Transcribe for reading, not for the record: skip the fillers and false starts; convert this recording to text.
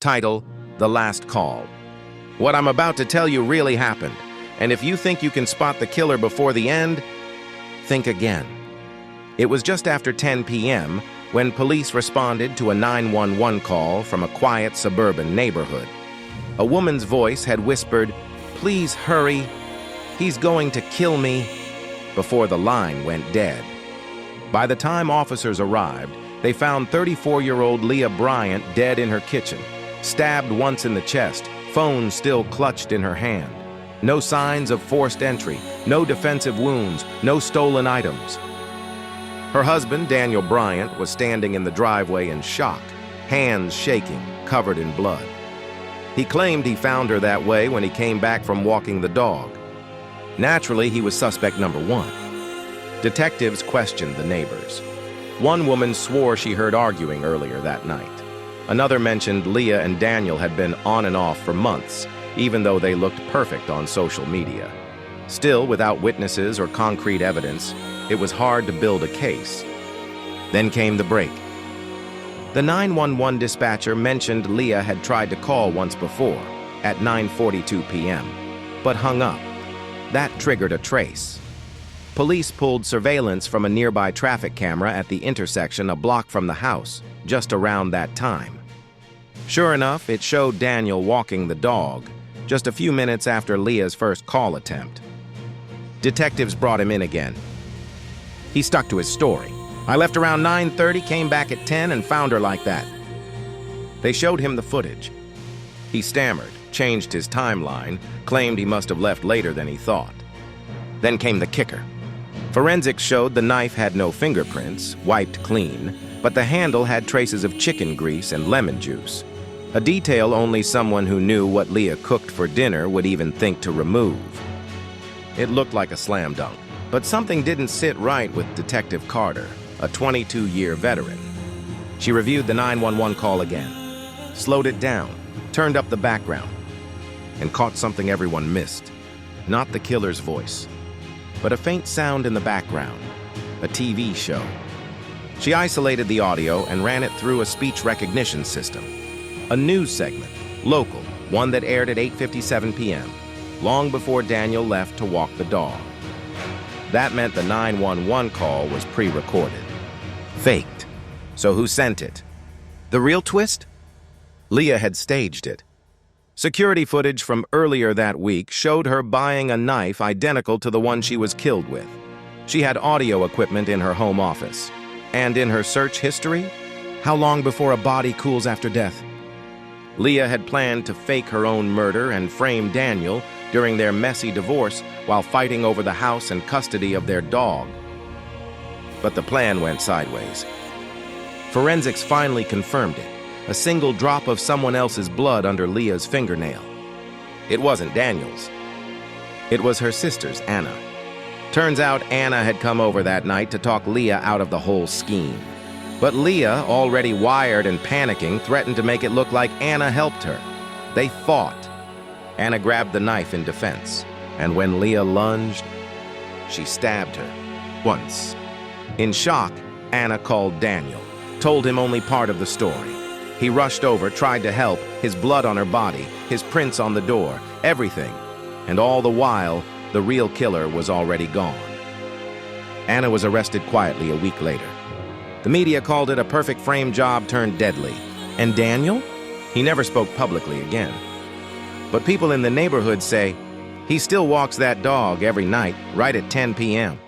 Title: The Last Call. What I'm about to tell you really happened, and if you think you can spot the killer before the end, think again. It was just after 10 p.m. when police responded to a 911 call from a quiet suburban neighborhood. A woman's voice had whispered, "Please hurry, he's going to kill me," before the line went dead. By the time officers arrived, they found 34-year-old Leah Bryant dead in her kitchen, stabbed once in the chest, phone still clutched in her hand. No signs of forced entry, no defensive wounds, no stolen items. Her husband, Daniel Bryant, was standing in the driveway in shock, hands shaking, covered in blood. He claimed he found her that way when he came back from walking the dog. Naturally, he was suspect number one. Detectives questioned the neighbors. One woman swore she heard arguing earlier that night. Another mentioned Leah and Daniel had been on and off for months, even though they looked perfect on social media. Still, without witnesses or concrete evidence, it was hard to build a case. Then came the break. The 911 dispatcher mentioned Leah had tried to call once before, at 9:42 p.m., but hung up. That triggered a trace. Police pulled surveillance from a nearby traffic camera at the intersection a block from the house, just around that time. Sure enough, it showed Daniel walking the dog, just a few minutes after Leah's first call attempt. Detectives brought him in again. He stuck to his story. "I left around 9:30, came back at 10, and found her like that." They showed him the footage. He stammered, changed his timeline, claimed he must have left later than he thought. Then came the kicker. Forensics showed the knife had no fingerprints, wiped clean, but the handle had traces of chicken grease and lemon juice, a detail only someone who knew what Leah cooked for dinner would even think to remove. It looked like a slam dunk, but something didn't sit right with Detective Carter, a 22-year veteran. She reviewed the 911 call again, slowed it down, turned up the background, and caught something everyone missed. Not the killer's voice, but a faint sound in the background, a TV show. She isolated the audio and ran it through a speech recognition system. A news segment, local, one that aired at 8:57 p.m., long before Daniel left to walk the dog. That meant the 911 call was pre-recorded. Faked. So who sent it? The real twist? Leah had staged it. Security footage from earlier that week showed her buying a knife identical to the one she was killed with. She had audio equipment in her home office. And in her search history, how long before a body cools after death? Leah had planned to fake her own murder and frame Daniel during their messy divorce while fighting over the house and custody of their dog. But the plan went sideways. Forensics finally confirmed it. A single drop of someone else's blood under Leah's fingernail. It wasn't Daniel's. It was her sister's, Anna. Turns out Anna had come over that night to talk Leah out of the whole scheme. But Leah, already wired and panicking, threatened to make it look like Anna helped her. They fought. Anna grabbed the knife in defense, and when Leah lunged, she stabbed her. Once. In shock, Anna called Daniel, told him only part of the story. He rushed over, tried to help, his blood on her body, his prints on the door, everything. And all the while, the real killer was already gone. Anna was arrested quietly a week later. The media called it a perfect frame job turned deadly. And Daniel? He never spoke publicly again. But people in the neighborhood say he still walks that dog every night, right at 10 p.m.